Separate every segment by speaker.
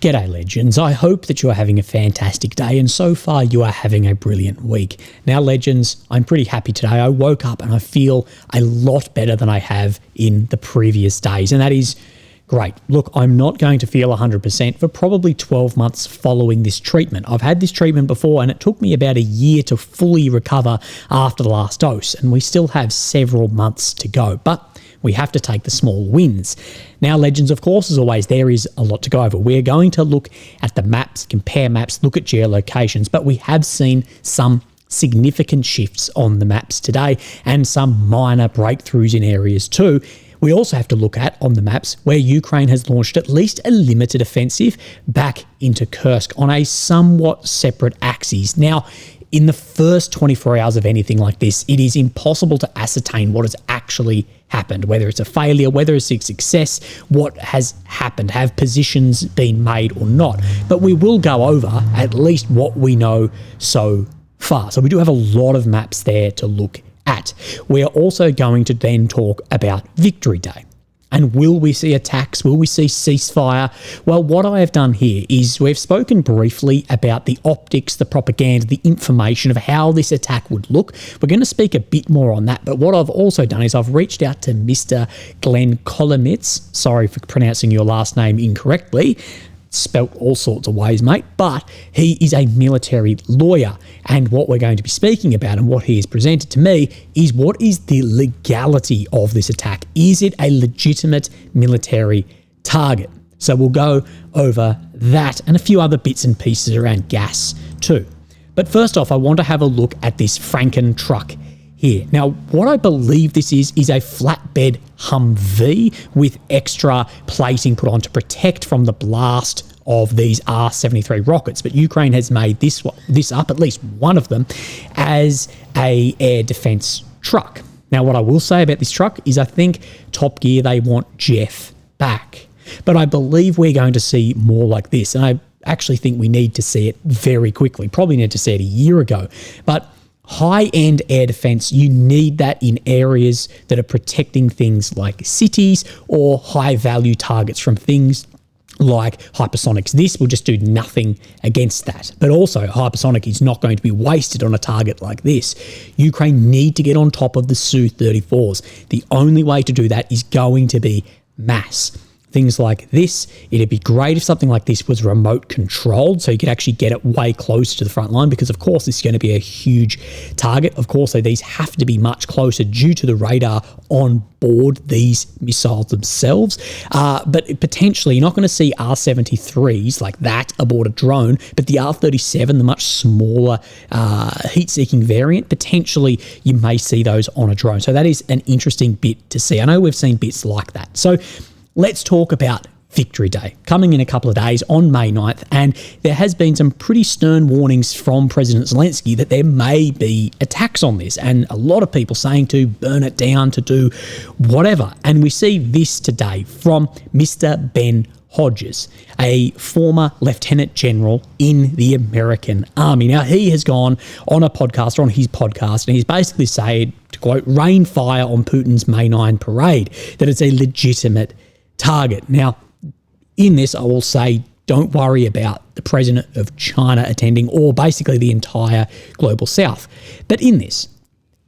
Speaker 1: G'day legends, I hope that you are having a fantastic day and so far you are having a brilliant week. Now legends, I'm pretty happy today. I woke up and I feel a lot better than I have in the previous days, and that is great. Look, I'm not going to feel 100% for probably 12 months following this treatment. I've had this treatment before and it took me about a year to fully recover after the last dose, and we still have several months to go, but we have to take the small wins. Now, legends, of course, as always, there is a lot to go over. We're going to look at the maps, compare maps, look at geolocations, but we have seen some significant shifts on the maps today and some minor breakthroughs in areas too. We also have to look at, on the maps, where Ukraine has launched at least a limited offensive back into Kursk on a somewhat separate axis. Now, in the first 24 hours of anything like this, it is impossible to ascertain what has actually happened, whether it's a failure, whether it's a success, what has happened, have positions been made or not. But we will go over at least what we know so far. So we do have a lot of maps there to look at. We are also going to then talk about Victory Day. And will we see attacks? Will we see ceasefire? Well, what I have done here is we've spoken briefly about the optics, the propaganda, the information of how this attack would look. We're going to speak a bit more on that. But what I've also done is I've reached out to Mr. Glenn Kolomitz. Sorry for pronouncing your last name incorrectly. Spelt all sorts of ways, mate, but he is a military lawyer, and what we're going to be speaking about and what he has presented to me is what is the legality of this attack. Is it a legitimate military target? So we'll go over that and a few other bits and pieces around gas too. But first off, I want to have a look at this Franken truck here. Now, what I believe this is a flatbed Humvee with extra plating put on to protect from the blast of these R-73 rockets. But Ukraine has made this up, at least one of them, as a air defense truck. Now, what I will say about this truck is I think Top Gear, they want Jeff back. But I believe we're going to see more like this. And I actually think we need to see it very quickly. Probably need to see it a year ago. But high-end air defense, you need that in areas that are protecting things like cities or high-value targets from things like hypersonics. This will just do nothing against that. But also, hypersonic is not going to be wasted on a target like this. Ukraine need to get on top of the Su-34s. The only way to do that is going to be mass. Things like this, it'd be great if something like this was remote controlled so you could actually get it way closer to the front line, because of course this is going to be a huge target. Of course, so these have to be much closer due to the radar on board these missiles themselves. But potentially you're not going to see R-73s like that aboard a drone, but the R-37, the much smaller heat-seeking variant, potentially you may see those on a drone. So that is an interesting bit to see. I know we've seen bits like that. So let's talk about Victory Day, coming in a couple of days on May 9th, and there has been some pretty stern warnings from President Zelensky that there may be attacks on this, and a lot of people saying to burn it down, to do whatever. And we see this today from Mr. Ben Hodges, a former lieutenant general in the American Army. Now, he has gone on a podcast, on his podcast, and he's basically said, to quote, rain fire on Putin's May 9 parade, that it's a legitimate target. Now, in this, I will say, don't worry about the president of China attending, or basically the entire global south. But in this,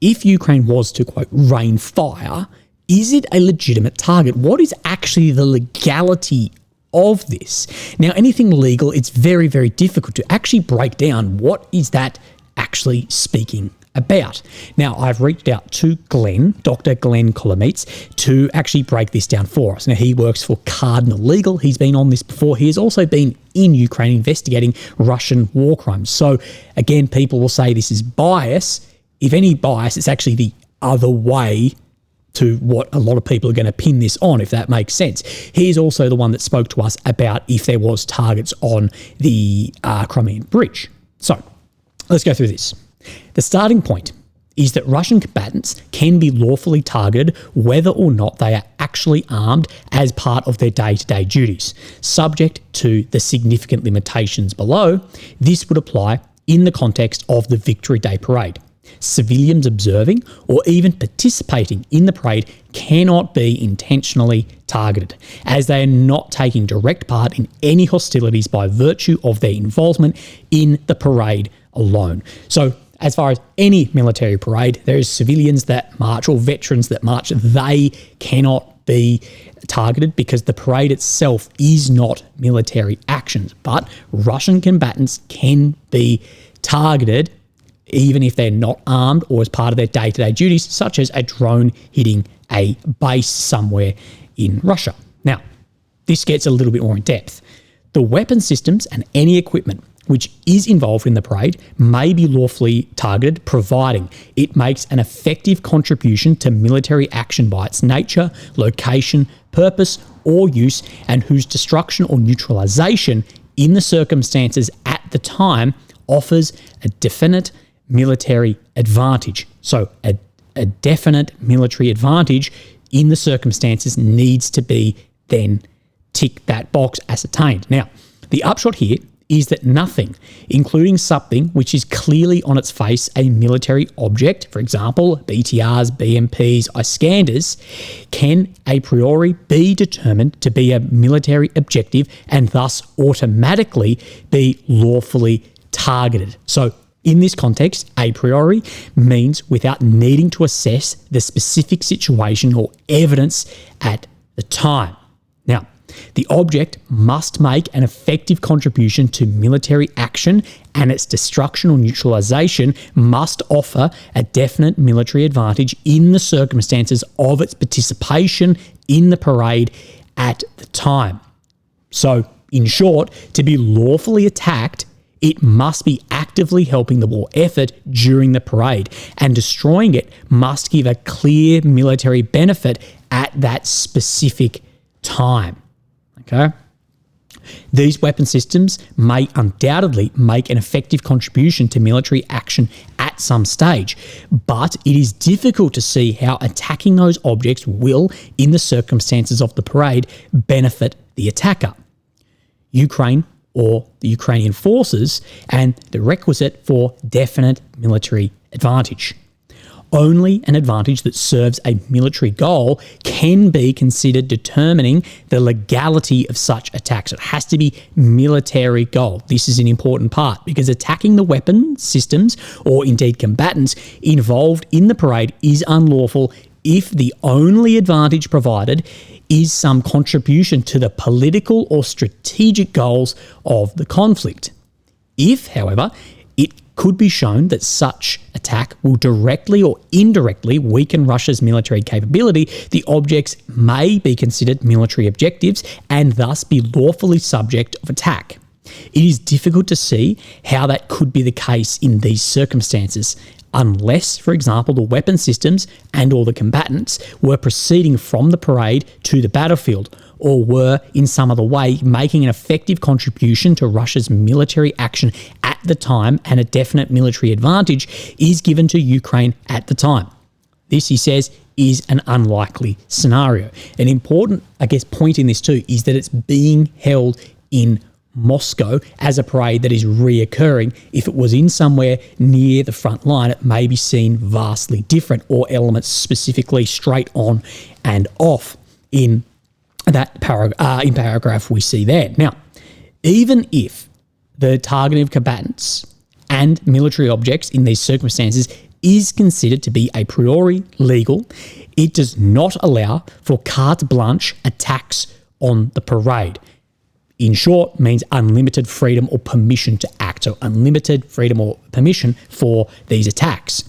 Speaker 1: if Ukraine was to, quote, rain fire, is it a legitimate target? What is actually the legality of this? Now, anything legal, it's very, very difficult to actually break down what is that actually speaking about. Now, I've reached out to Glenn, Dr. Glenn Kolomitz, to actually break this down for us. Now, he works for Cardinal Legal. He's been on this before. He has also been in Ukraine investigating Russian war crimes. So, again, people will say this is bias. If any bias, it's actually the other way to what a lot of people are going to pin this on, if that makes sense. He's also the one that spoke to us about if there was targets on the Crimean Bridge. So, let's go through this. The starting point is that Russian combatants can be lawfully targeted whether or not they are actually armed as part of their day-to-day duties. Subject to the significant limitations below, this would apply in the context of the Victory Day parade. Civilians observing or even participating in the parade cannot be intentionally targeted, as they are not taking direct part in any hostilities by virtue of their involvement in the parade alone. So, as far as any military parade, there is civilians that march or veterans that march. They cannot be targeted because the parade itself is not military actions. But Russian combatants can be targeted even if they're not armed or as part of their day-to-day duties, such as a drone hitting a base somewhere in Russia. Now, this gets a little bit more in depth. The weapon systems and any equipment which is involved in the parade may be lawfully targeted, providing it makes an effective contribution to military action by its nature, location, purpose, or use, and whose destruction or neutralization in the circumstances at the time offers a definite military advantage. So a definite military advantage in the circumstances needs to be then tick that box ascertained. Now, the upshot here is that nothing, including something which is clearly on its face a military object, for example, BTRs, BMPs, Iskanders, can a priori be determined to be a military objective and thus automatically be lawfully targeted. So in this context, a priori means without needing to assess the specific situation or evidence at the time. Now, the object must make an effective contribution to military action, and its destruction or neutralization must offer a definite military advantage in the circumstances of its participation in the parade at the time. So, in short, to be lawfully attacked, it must be actively helping the war effort during the parade, and destroying it must give a clear military benefit at that specific time. Okay? These weapon systems may undoubtedly make an effective contribution to military action at some stage, but it is difficult to see how attacking those objects will, in the circumstances of the parade, benefit the attacker, Ukraine or the Ukrainian forces, and the requisite for definite military advantage. Only an advantage that serves a military goal can be considered determining the legality of such attacks. It has to be military goal. This is an important part because attacking the weapon systems or indeed combatants involved in the parade is unlawful if the only advantage provided is some contribution to the political or strategic goals of the conflict. If, however, it could be shown that such attack will directly or indirectly weaken Russia's military capability, the objects may be considered military objectives and thus be lawfully subject of attack. It is difficult to see how that could be the case in these circumstances, unless, for example, the weapon systems and or the combatants were proceeding from the parade to the battlefield, or were in some other way making an effective contribution to Russia's military action at the time, and a definite military advantage is given to Ukraine at the time. This, he says, is an unlikely scenario. An important, point in this too is that it's being held in Moscow as a parade that is reoccurring. If it was in somewhere near the front line, it may be seen vastly different, or elements specifically straight on and off in that paragraph we see there. Now, even if the targeting of combatants and military objects in these circumstances is considered to be a priori legal, it does not allow for carte blanche attacks on the parade. In short, means unlimited freedom or permission to act. So unlimited freedom or permission for these attacks.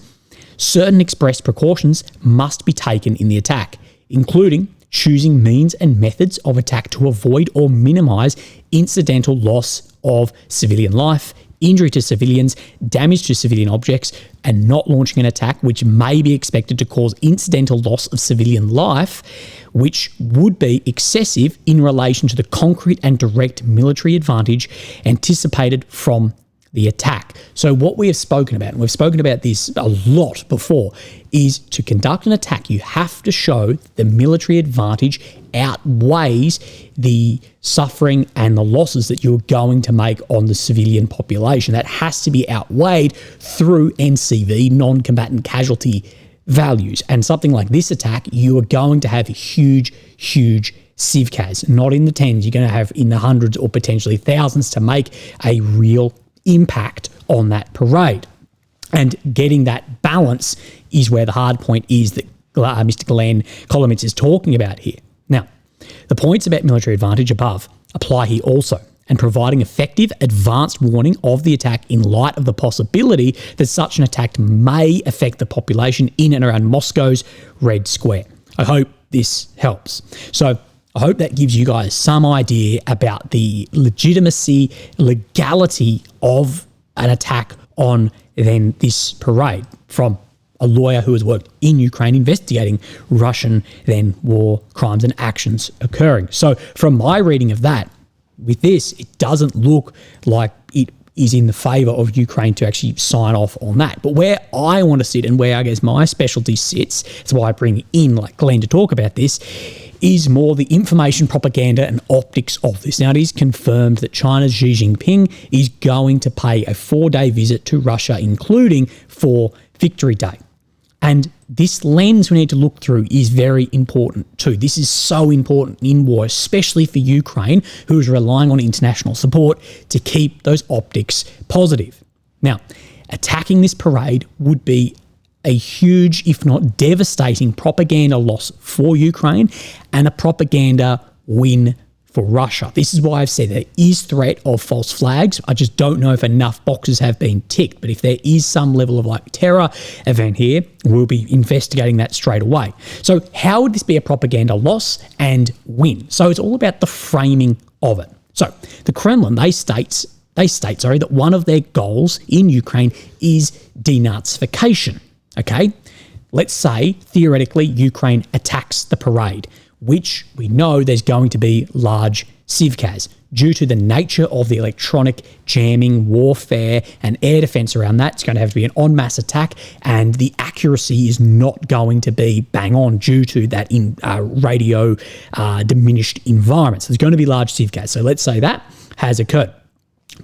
Speaker 1: Certain express precautions must be taken in the attack, including choosing means and methods of attack to avoid or minimize incidental loss of civilian life, injury to civilians, damage to civilian objects, and not launching an attack which may be expected to cause incidental loss of civilian life, which would be excessive in relation to the concrete and direct military advantage anticipated from the attack. So what we have spoken about, and we've spoken about this a lot before, is to conduct an attack, you have to show the military advantage outweighs the suffering and the losses that you're going to make on the civilian population. That has to be outweighed through NCV, non-combatant casualty values. And something like this attack, you are going to have huge civcas, not in the tens, you're going to have in the hundreds or potentially thousands to make a real impact on that parade. And getting that balance is where the hard point is that Mr. Glenn Kolomitz is talking about here. Now, the points about military advantage above apply here also, and providing effective advanced warning of the attack in light of the possibility that such an attack may affect the population in and around Moscow's Red Square. I hope this helps. So I hope that gives you guys some idea about the legitimacy, legality of an attack on then this parade from a lawyer who has worked in Ukraine investigating Russian then war crimes and actions occurring. So from my reading of that, with this, it doesn't look like it is in the favour of Ukraine to actually sign off on that. But where I want to sit and where I guess my specialty sits, that's why I bring in like Glenn to talk about this, is more the information propaganda and optics of this. Now, it is confirmed that China's Xi Jinping is going to pay a 4-day visit to Russia, including for Victory Day. And this lens we need to look through is very important too. This is so important in war, especially for Ukraine, who is relying on international support to keep those optics positive. Now, attacking this parade would be a huge, if not devastating, propaganda loss for Ukraine and a propaganda win for Russia. This is why I've said there is threat of false flags. I just don't know if enough boxes have been ticked. But if there is some level of like terror event here, we'll be investigating that straight away. So how would this be a propaganda loss and win? So it's all about the framing of it. So the Kremlin, they state that one of their goals in Ukraine is denazification. Okay, let's say theoretically Ukraine attacks the parade, which we know there's going to be large civcas due to the nature of the electronic jamming, warfare, and air defense around that. It's going to have to be an en masse attack, and the accuracy is not going to be bang on due to that radio diminished environment. So there's going to be large civcas. So let's say that has occurred.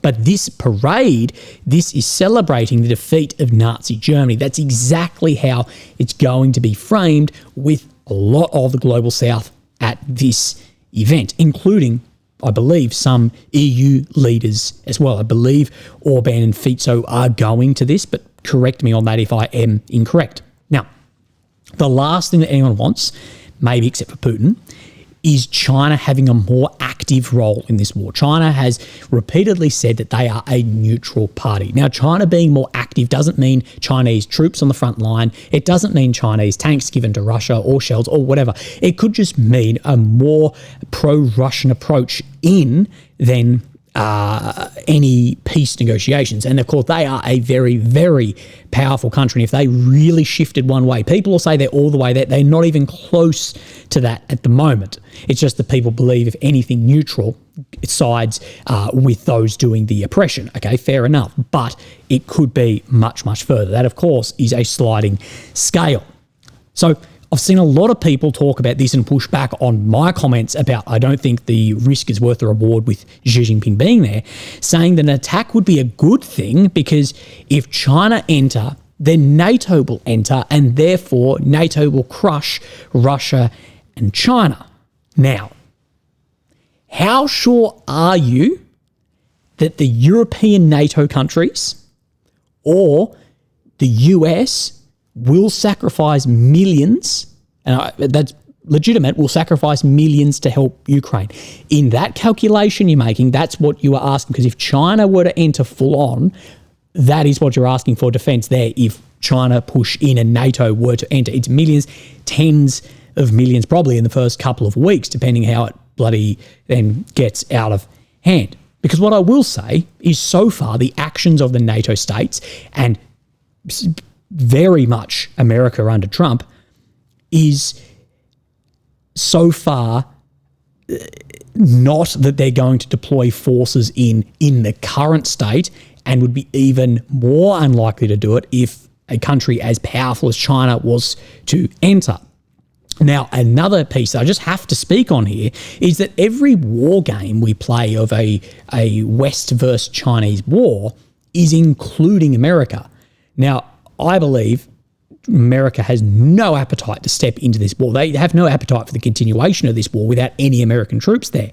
Speaker 1: But this parade, this is celebrating the defeat of Nazi Germany. That's exactly how it's going to be framed with a lot of the Global South at this event, including, I believe, some EU leaders as well. I believe Orban and Fico are going to this, but correct me on that if I am incorrect. Now, the last thing that anyone wants, maybe except for Putin, is China having a more active role in this war. China has repeatedly said that they are a neutral party. Now, China being more active doesn't mean Chinese troops on the front line. It doesn't mean Chinese tanks given to Russia or shells or whatever. It could just mean a more pro-Russian approach in than any peace negotiations. And of course, they are a very, very powerful country. And if they really shifted one way, people will say they're all the way there. They're not even close to that at the moment. It's just that people believe if anything neutral, it sides with those doing the oppression. Okay, fair enough. But it could be much, much further. That, of course, is a sliding scale. So I've seen a lot of people talk about this and push back on my comments about I don't think the risk is worth the reward with Xi Jinping being there, saying that an attack would be a good thing because if China enter, then NATO will enter and therefore NATO will crush Russia and China. Now, how sure are you that the European NATO countries or the US will sacrifice millions, and that's legitimate, will sacrifice millions to help Ukraine? In that calculation you're making, that's what you are asking, because if China were to enter full on, that is what you're asking for defense there. If China push in and NATO were to enter, it's millions, tens of millions, probably in the first couple of weeks, depending how it bloody then gets out of hand. Because what I will say is so far the actions of the NATO states and very much America under Trump is so far not that they're going to deploy forces in the current state and would be even more unlikely to do it if a country as powerful as China was to enter. Now, another piece that I just have to speak on here is that every war game we play of a West versus Chinese war is including America. Now, I believe America has no appetite to step into this war. They have no appetite for the continuation of this war without any American troops there.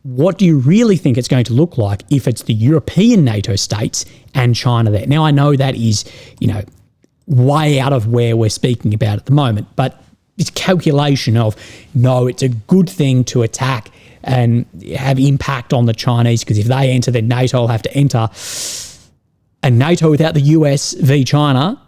Speaker 1: What do you really think it's going to look like if it's the European NATO states and China there? Now, I know that is, way out of where we're speaking about at the moment, but this calculation of, no, it's a good thing to attack and have impact on the Chinese, because if they enter, then NATO will have to enter. And NATO without the US v China,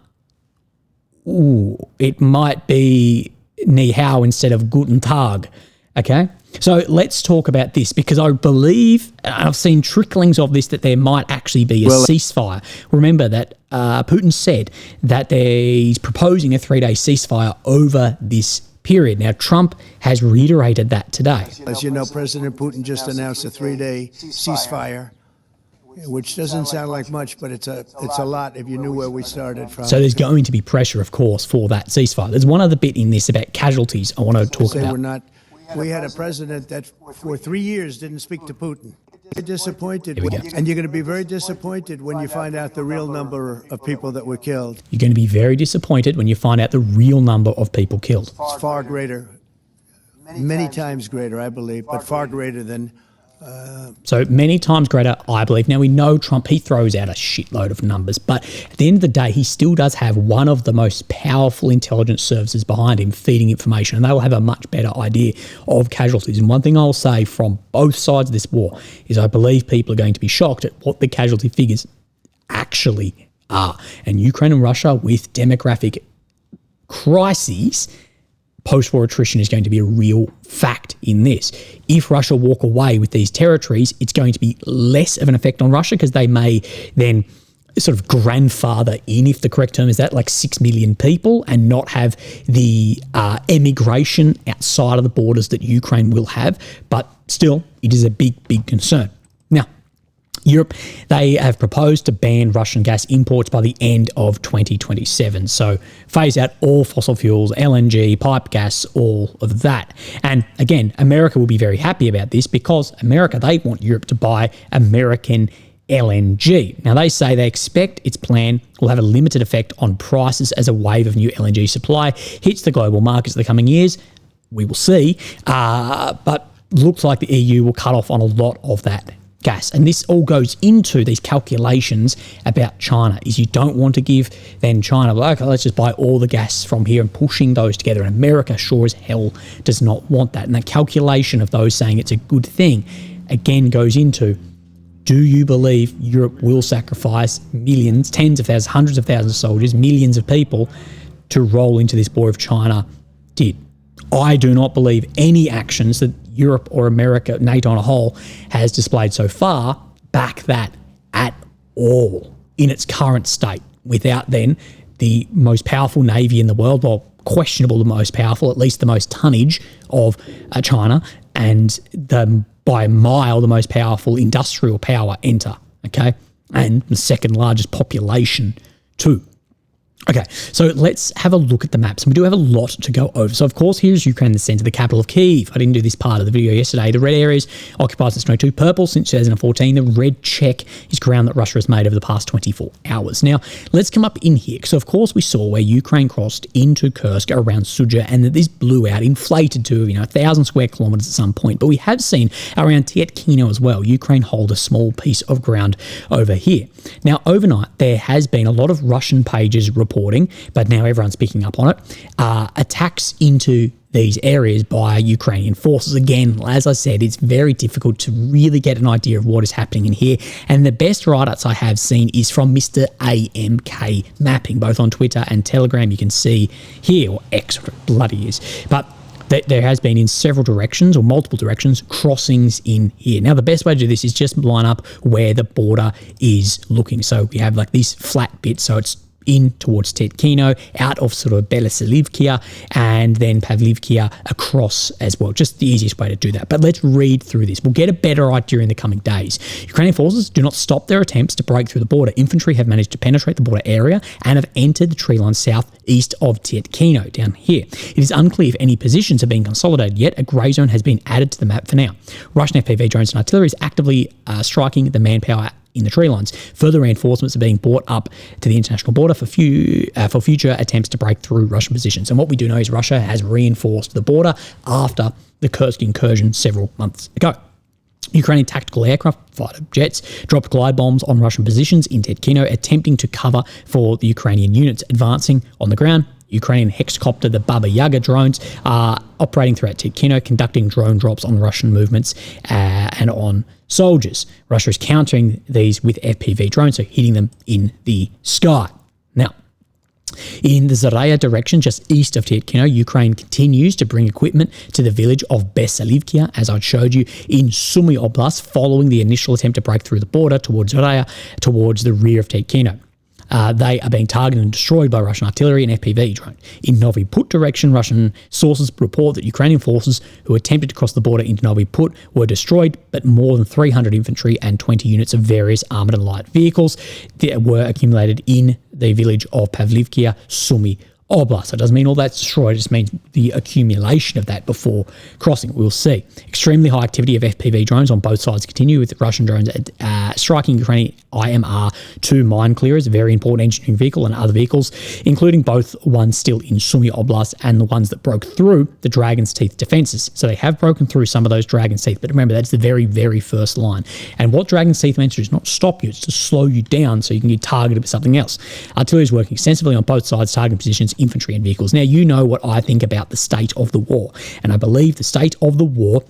Speaker 1: it might be ni hao instead of guten tag, okay? So let's talk about this, because I believe, and I've seen tricklings of this, that there might actually be a ceasefire. Remember that Putin said that he's proposing a 3-day ceasefire over this period. Now, Trump has reiterated that today.
Speaker 2: As you know, President Putin just announced a 3-day ceasefire, which doesn't sound like much, but it's a lot if you knew where we started from.
Speaker 1: So there's going to be pressure, of course, for that ceasefire. There's one other bit in this about casualties I want to talk about.
Speaker 2: We had a president that for 3 years didn't speak to Putin. You're disappointed, and you're going to be very disappointed when you find out the real number of people that were killed.
Speaker 1: You're going to be very disappointed when you find out the real number of people killed.
Speaker 2: It's far greater, many times greater, I believe, but far greater than...
Speaker 1: So many times greater, I believe. Now, we know Trump, he throws out a shitload of numbers, but at the end of the day, he still does have one of the most powerful intelligence services behind him feeding information, and they will have a much better idea of casualties. And one thing I'll say from both sides of this war is I believe people are going to be shocked at what the casualty figures actually are. And Ukraine and Russia, with demographic crises, post-war attrition is going to be a real fact in this. If Russia walk away with these territories, it's going to be less of an effect on Russia, because they may then sort of grandfather in, if the correct term is that, like 6 million people, and not have the emigration outside of the borders that Ukraine will have. But still, it is a big, big concern. Now, Europe, they have proposed to ban Russian gas imports by the end of 2027. So phase out all fossil fuels, LNG, pipe gas, all of that. And again, America will be very happy about this, because America, they want Europe to buy American LNG. Now, they say they expect its plan will have a limited effect on prices as a wave of new LNG supply hits the global markets in the coming years. We will see. But looks like the EU will cut off on a lot of that gas. And this all goes into these calculations about China, is you don't want to give then China, like, okay, let's just buy all the gas from here, and pushing those together. And America sure as hell does not want that. And the calculation of those saying it's a good thing, again, goes into, do you believe Europe will sacrifice millions, tens of thousands, hundreds of thousands of soldiers, millions of people to roll into this war if China did? I do not believe any actions that Europe or America, NATO on a whole, has displayed so far back that at all in its current state, without then the most powerful navy in the world, well, questionable the most powerful, at least the most tonnage of China, and by a mile the most powerful industrial power enter, okay? And the second largest population too. Okay, so let's have a look at the maps. We do have a lot to go over. So, of course, here's Ukraine in the centre, the capital of Kyiv. I didn't do this part of the video yesterday. The red areas occupied since 2022, purple since 2014. The red check is ground that Russia has made over the past 24 hours. Now, let's come up in here. So, of course, we saw where Ukraine crossed into Kursk around Sudzha, and that this blew out, inflated to, 1,000 square kilometres at some point. But we have seen around Tyantyino as well, Ukraine hold a small piece of ground over here. Now, overnight, there has been a lot of Russian pages reporting, but now everyone's picking up on it, attacks into these areas by Ukrainian forces. Again, as I said, it's very difficult to really get an idea of what is happening in here. And the best write-ups I have seen is from Mr. AMK Mapping, both on Twitter and Telegram. You can see here, or X, what it bloody is. But there has been in several directions, or multiple directions, crossings in here. Now, the best way to do this is just line up where the border is looking. So we have like this flat bit, so it's in towards Thankyou, out of sort of Belasilivkia, and then Pavlivkia across as well. Just the easiest way to do that. But let's read through this. We'll get a better idea in the coming days. Ukrainian forces do not stop their attempts to break through the border. Infantry have managed to penetrate the border area and have entered the tree line southeast of Thankyou, down here. It is unclear if any positions have been consolidated yet. A grey zone has been added to the map for now. Russian FPV drones and artillery is actively striking the manpower in the tree lines. Further reinforcements are being brought up to the international border for future attempts to break through Russian positions. And what we do know is Russia has reinforced the border after the Kursk incursion several months ago. Ukrainian tactical aircraft, fighter jets, dropped glide bombs on Russian positions in Thankyou, attempting to cover for the Ukrainian units advancing on the ground. Ukrainian hexcopter, the Baba Yaga drones, are operating throughout Thankyou, conducting drone drops on Russian movements and on soldiers. Russia is countering these with FPV drones, so hitting them in the sky. Now, in the Zaraya direction, just east of Thankyou, Ukraine continues to bring equipment to the village of Besalivkia, as I showed you, in Sumy Oblast, following the initial attempt to break through the border towards Zaraya, towards the rear of Thankyou. They are being targeted and destroyed by Russian artillery and FPV drone. In Novi Put direction, Russian sources report that Ukrainian forces who attempted to cross the border into Novi Put were destroyed, but more than 300 infantry and 20 units of various armoured and light vehicles that were accumulated in the village of Pavlivkia, Sumy Oblast. So it doesn't mean all that's destroyed, it just means the accumulation of that before crossing. We'll see. Extremely high activity of FPV drones on both sides continue, with Russian drones striking Ukrainian IMR-2 mine clearers, a very important engineering vehicle, and other vehicles, including both ones still in Sumy Oblast and the ones that broke through the Dragon's Teeth defences. So they have broken through some of those Dragon's Teeth, but remember, that's the very, very first line. And what Dragon's Teeth means is not stop you, it's to slow you down so you can get targeted with something else. Artillery is working extensively on both sides, targeting positions, infantry and vehicles. Now, you know what I think about the state of the war, and I believe the state of the war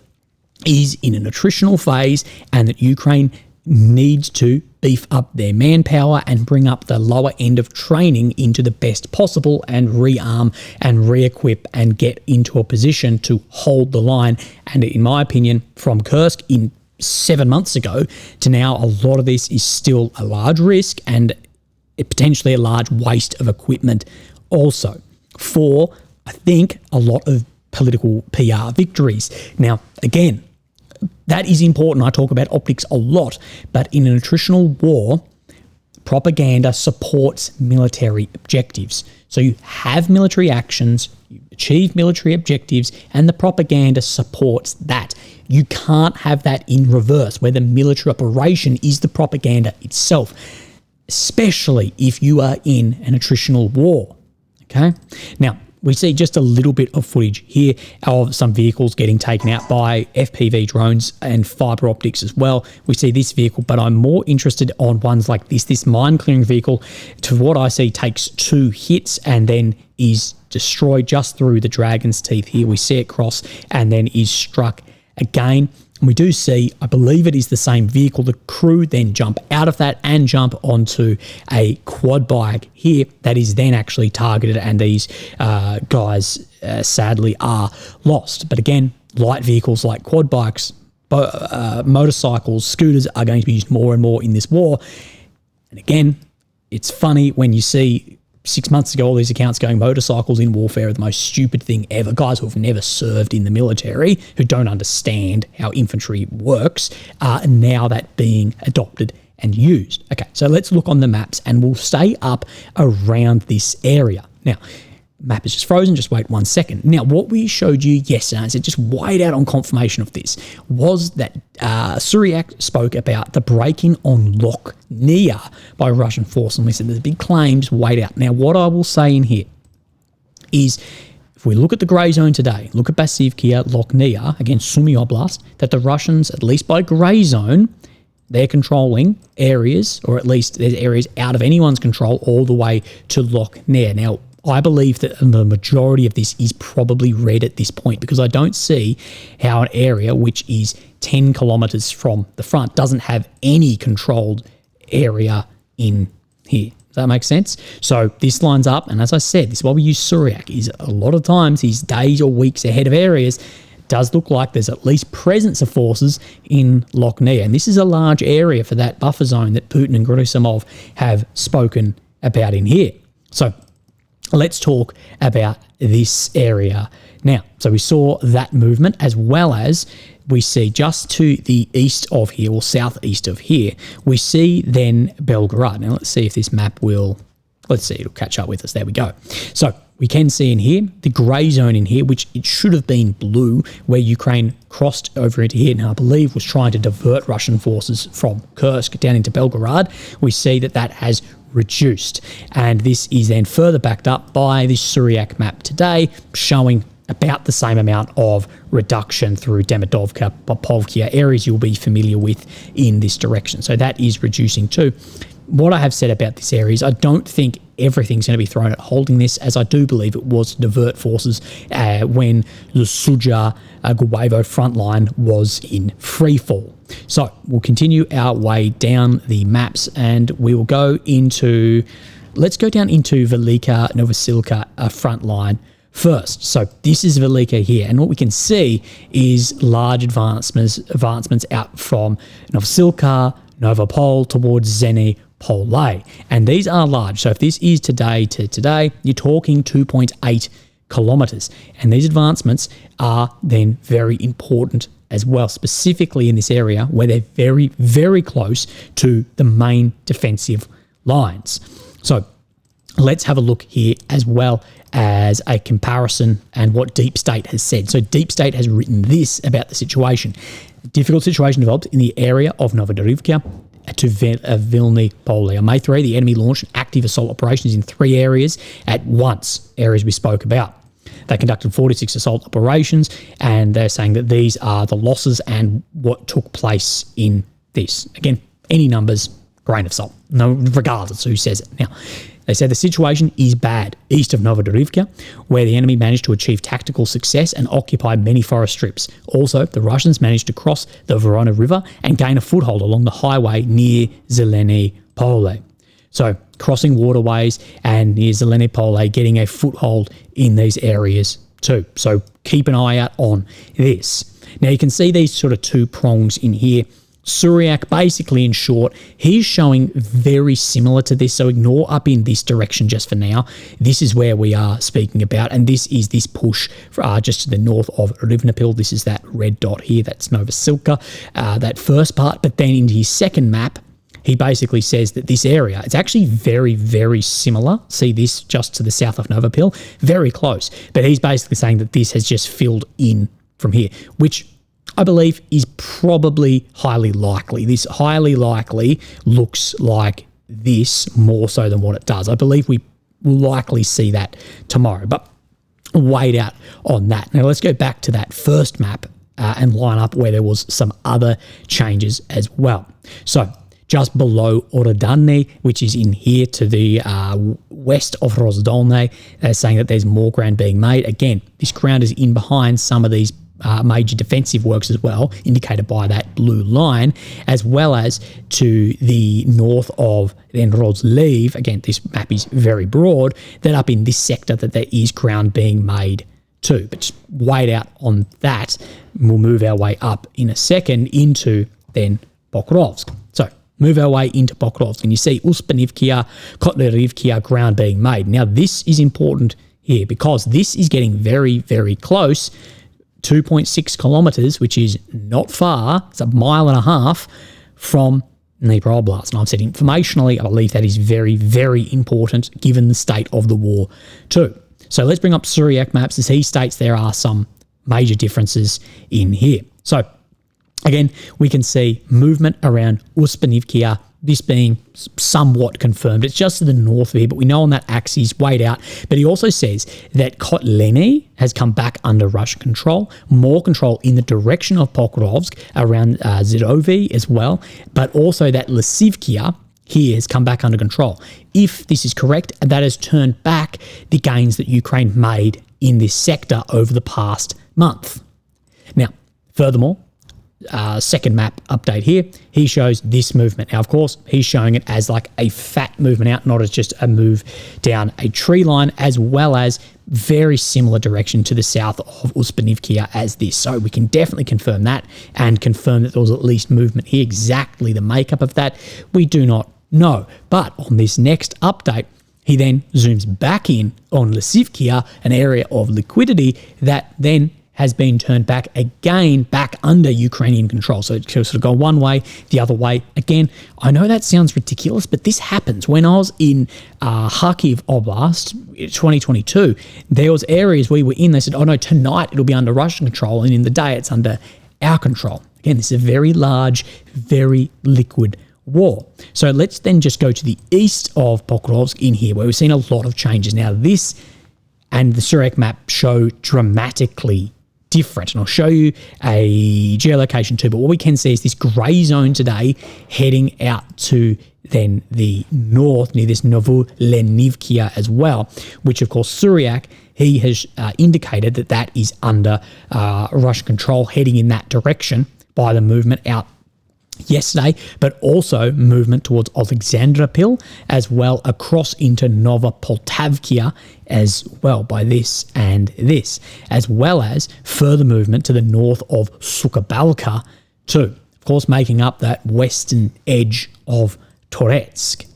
Speaker 1: is in an attritional phase, and that Ukraine needs to beef up their manpower and bring up the lower end of training into the best possible, and rearm and re-equip and get into a position to hold the line. And in my opinion, from Kursk in 7 months ago to now, a lot of this is still a large risk and potentially a large waste of equipment also, for, I think, a lot of political PR victories. Now, again, that is important. I talk about optics a lot, but in an attritional war, propaganda supports military objectives. So you have military actions, you achieve military objectives, and the propaganda supports that. You can't have that in reverse, where the military operation is the propaganda itself, especially if you are in an attritional war. Okay. Now, we see just a little bit of footage here of some vehicles getting taken out by FPV drones and fiber optics as well. We see this vehicle, but I'm more interested on ones like this. This mine clearing vehicle, to what I see, takes 2 hits and then is destroyed just through the Dragon's Teeth here. We see it cross and then is struck again. And we do see, I believe it is the same vehicle, the crew then jump out of that and jump onto a quad bike here that is then actually targeted, and these guys sadly are lost. But again, light vehicles like quad bikes, motorcycles, scooters are going to be used more and more in this war. And again, it's funny when you see 6 months ago all these accounts going, motorcycles in warfare are the most stupid thing ever. Guys who have never served in the military, who don't understand how infantry works, are now that being adopted and used. Okay, so let's look on the maps, and we'll stay up around this area. Now, map is just frozen, just wait 1 second. Now, what we showed you yesterday, I said just wait out on confirmation of this, was that Suryak spoke about the break-in on Loch Nia by Russian force, and we said there's big claims, wait out. Now, what I will say in here is, if we look at the grey zone today, look at Basivkia, Loch Nia, against Sumy Oblast, that the Russians, at least by grey zone, they're controlling areas, or at least there's areas out of anyone's control all the way to Loch Nia. Now, I believe that the majority of this is probably red at this point, because I don't see how an area which is 10 kilometres from the front doesn't have any controlled area in here. Does that make sense? So this lines up, and as I said, this is why we use Suryak, is a lot of times he's days or weeks ahead of areas. It does look like there's at least presence of forces in Loch Nia, and this is a large area for that buffer zone that Putin and Gerasimov have spoken about in here. So let's talk about this area now. So we saw that movement, as well as we see just to the east of here, or southeast of here, we see then Belgorod. Now let's see if this map will, let's see, it'll catch up with us. There we go. So we can see in here, the grey zone in here, which it should have been blue, where Ukraine crossed over into here and I believe was trying to divert Russian forces from Kursk down into Belgorod. We see that that has reduced. And this is then further backed up by the Syriac map today, showing about the same amount of reduction through Demidovka, Popovkia, areas you'll be familiar with in this direction. So that is reducing too. What I have said about this area is I don't think everything's going to be thrown at holding this, as I do believe it was to divert forces when the Suja-Gubayevo front line was in free fall. So we'll continue our way down the maps and we will go into, let's go down into Velika Novosilka front line first. So this is Velika here, and what we can see is large advancements out from Novosilka, Novopol towards Zeni Pole, and these are large. So if this is today to today, you're talking 2.8 kilometers, and these advancements are then very important as well, specifically in this area where they're very, very close to the main defensive lines. So let's have a look here as well as a comparison and what Deep State has said. So Deep State has written this about the situation. A difficult situation developed in the area of Novodorivka to Vilny Pole. On May 3, the enemy launched active assault operations in 3 areas at once, areas we spoke about. They conducted 46 assault operations, and they're saying that these are the losses and what took place in this. Again, any numbers, grain of salt, no, regardless who says it. Now, they said the situation is bad east of Novodorivka, where the enemy managed to achieve tactical success and occupy many forest strips. Also, the Russians managed to cross the Vorona River and gain a foothold along the highway near Zeleny Pole. So, crossing waterways and near Zeleny Pole, getting a foothold in these areas too. So, keep an eye out on this. Now, you can see these sort of 2 prongs in here. Syriac, basically, in short, he's showing very similar to this, so ignore up in this direction just for now. This is where we are speaking about, and this is this push just to the north of Rivnopil. This is that red dot here, that's Novosilka, that first part, but then in his second map, he basically says that this area, it's actually very, very similar. See this just to the south of Novopil, very close, but he's basically saying that this has just filled in from here, which I believe is probably highly likely. This highly likely looks like this more so than what it does. I believe we will likely see that tomorrow, but wait out on that. Now let's go back to that first map and line up where there was some other changes as well. So just below Orodane, which is in here to the west of Rozdolne, they're saying that there's more ground being made. Again, this ground is in behind some of these major defensive works as well, indicated by that blue line, as well as to the north of then Rozlev. Again, this map is very broad, that up in this sector that there is ground being made too. But just wait out on that. We'll move our way up in a second into then Pokrovsk. So move our way into Pokrovsk, and you see Uspanivkia, Kotlerivkia ground being made. Now this is important here because this is getting very, very close, 2.6 kilometers, which is not far. It's 1.5 miles from Dnipro Oblast. And I've said informationally, I believe that is very, very important given the state of the war too. So let's bring up Syriac maps. As he states, there are some major differences in here. So again, we can see movement around Uspanivkia, this being somewhat confirmed. It's just to the north of here, but we know on that axis, wait out. But he also says that Kotleny has come back under Russian control, more control in the direction of Pokrovsk, around Zirovy as well, but also that Lysivkia here has come back under control. If this is correct, that has turned back the gains that Ukraine made in this sector over the past month. Now, furthermore, second map update here, he shows this movement. Now, of course, he's showing it as like a fat movement out, not as just a move down a tree line, as well as very similar direction to the south of Uspanivkia as this. So we can definitely confirm that and confirm that there was at least movement here. Exactly the makeup of that, we do not know. But on this next update, He then zooms back in on Lysivkia, an area of liquidity that then has been turned back again, back under Ukrainian control. So it sort of go one way, the other way. Again, I know that sounds ridiculous, but this happens. When I was in Kharkiv Oblast, 2022, there was areas we were in, they said, oh no, tonight it'll be under Russian control, and in the day it's under our control. Again, this is a very large, very liquid war. So let's then just go to the east of Pokrovsk in here, where we've seen a lot of changes. Now this and the Siversk map show dramatically different, and I'll show you a geolocation too, but what we can see is this grey zone today heading out to then the north near this Novolenivkia as well, which of course Siversk, he has indicated that that is under Russian control, heading in that direction by the movement out yesterday, but also movement towards Alexandropil as well across into Novopoltavkia as well by this and this, as well as further movement to the north of Sukabalka too, of course making up that western edge of Toretsk.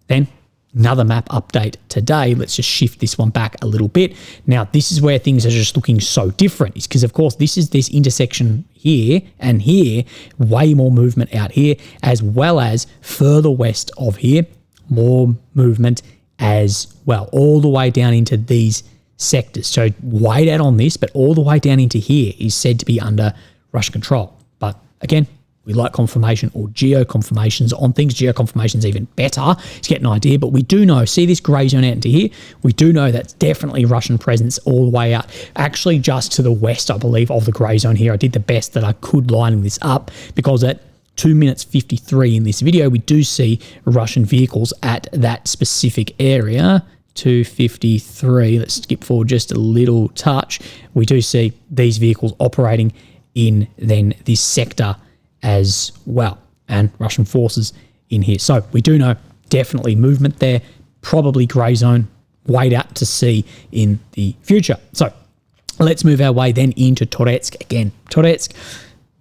Speaker 1: Then another map update today. Let's just shift this one back a little bit. Now, this is where things are just looking so different. Is because, of course, this is this intersection here and here, way more movement out here, as well as further west of here, more movement as well, all the way down into these sectors. So wait out on this, but all the way down into here is said to be under Russian control. But again, we like confirmation or geo-confirmations on things. Geo-confirmation's even better to get an idea, but we do know, see this grey zone out into here? We do know that's definitely Russian presence all the way out. Actually, just to the west, I believe, of the grey zone here. I did the best that I could lining this up because at 2 minutes 53 in this video, we do see Russian vehicles at that specific area. 2:53, let's skip forward just a little touch. We do see these vehicles operating in then this sector as well, and Russian forces in here. So we do know definitely movement there, probably grey zone, wait out to see in the future. So let's move our way then into Toretsk again. Toretsk,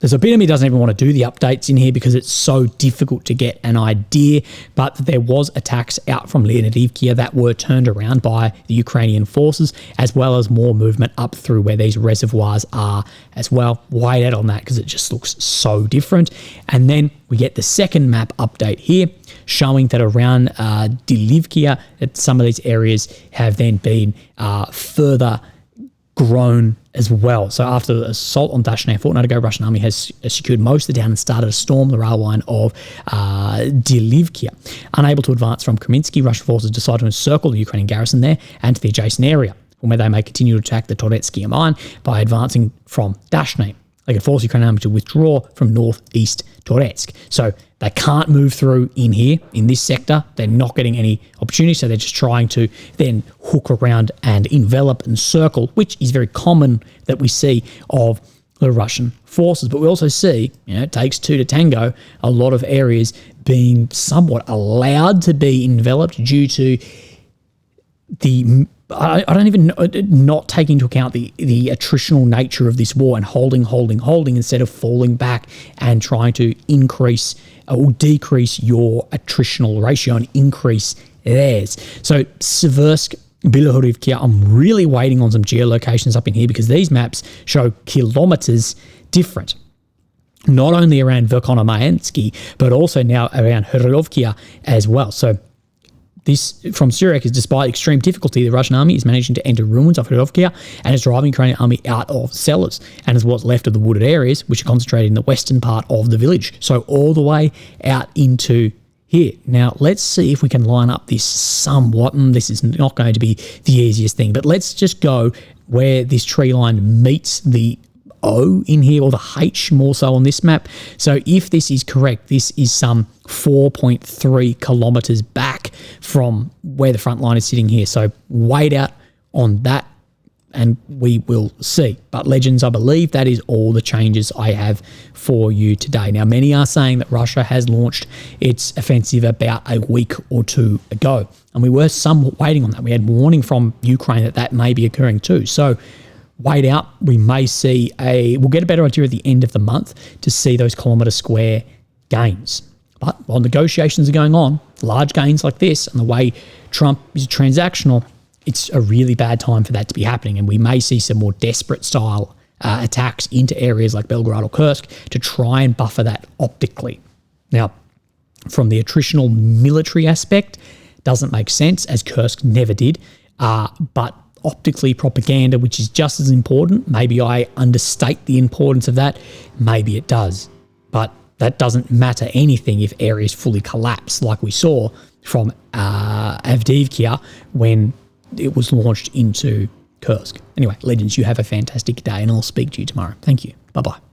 Speaker 1: there's a bit of me doesn't even want to do the updates in here because it's so difficult to get an idea, but there was attacks out from Leonidivkia that were turned around by the Ukrainian forces, as well as more movement up through where these reservoirs are as well. Wait out on that because it just looks so different. And then we get the second map update here, showing that around Dilivkia, that some of these areas have then been further grown as well. So after the assault on Dashna a fortnight ago, Russian army has secured most of the town and started to storm the rail line of Dilivkia. Unable to advance from Kaminsky, Russian forces decided to encircle the Ukrainian garrison there and to the adjacent area, where they may continue to attack the Toretsk mine by advancing from Dashna. They could force Ukrainian army to withdraw from northeast Toretsk. So they can't move through in here, in this sector. They're not getting any opportunity, so they're just trying to then hook around and envelop and circle, which is very common that we see of the Russian forces. But we also see, it takes two to tango, a lot of areas being somewhat allowed to be enveloped due to the I don't even know, not taking into account the attritional nature of this war and holding instead of falling back and trying to increase or decrease your attritional ratio and increase theirs. So Siversk, Bilohorivkia, I'm really waiting on some geolocations up in here because these maps show kilometers different. Not only around Verkhonomayansky, but also now around Horovkia as well. So this from Siversk is despite extreme difficulty, the Russian army is managing to enter ruins of Horovkia and is driving Ukrainian army out of cellars and is what's left of the wooded areas, which are concentrated in the western part of the village. So all the way out into here. Now, let's see if we can line up this somewhat. This is not going to be the easiest thing, but let's just go where this tree line meets the O in here, or the H more so on this map. So if this is correct, this is some 4.3 kilometers back from where the front line is sitting here. So wait out on that and we will see. But legends, I believe that is all the changes I have for you today. Now, many are saying that Russia has launched its offensive about a week or two ago, and we were somewhat waiting on that. We had warning from Ukraine that that may be occurring too. So wait out. We may see we'll get a better idea at the end of the month to see those kilometre square gains. But while negotiations are going on, large gains like this and the way Trump is transactional, it's a really bad time for that to be happening. And we may see some more desperate style attacks into areas like Belgorod or Kursk to try and buffer that optically. Now, from the attritional military aspect, doesn't make sense, as Kursk never did. But optically, propaganda, which is just as important, maybe I understate the importance of that, maybe it does. But that doesn't matter anything if areas fully collapse, like we saw from Avdiivka when it was launched into Kursk. Anyway, legends, you have a fantastic day, and I'll speak to you tomorrow. Thank you. Bye-bye.